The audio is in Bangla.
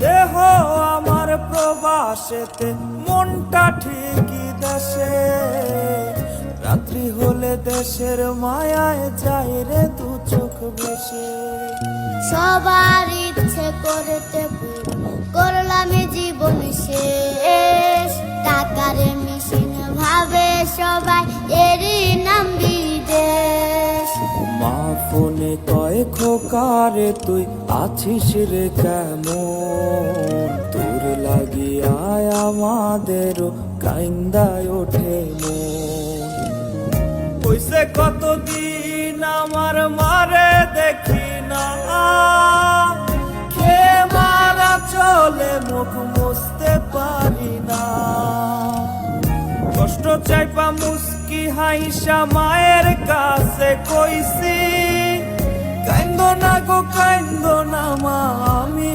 দেহ আমার প্রবাসেতে, মনটা ঠিকই দেশে। রাত্রি হলে দেশের মায়ায় যায় রে দু চোখ ভেসে। সবার ইচ্ছে করতে করলাম জীবন শেষ, টাকার মেশিন ভাবে সবাই এরই নাম বিদেশ। মা ফোনে কয় খোকারে তুই আছিস রে কেমন, তোর লাগিয়া আমাদেরও কাইন্দায় ওঠে মন। হইছে কতদিন আমার মারে দেখি না, খেয়ে মারা চলে মুখ মুছতে পারি না। কষ্ট চাইপা মুস্কি হাইসা মায়ের কাছে কইছি, কাইন্দ না গো কাইন্দ না মা, আমি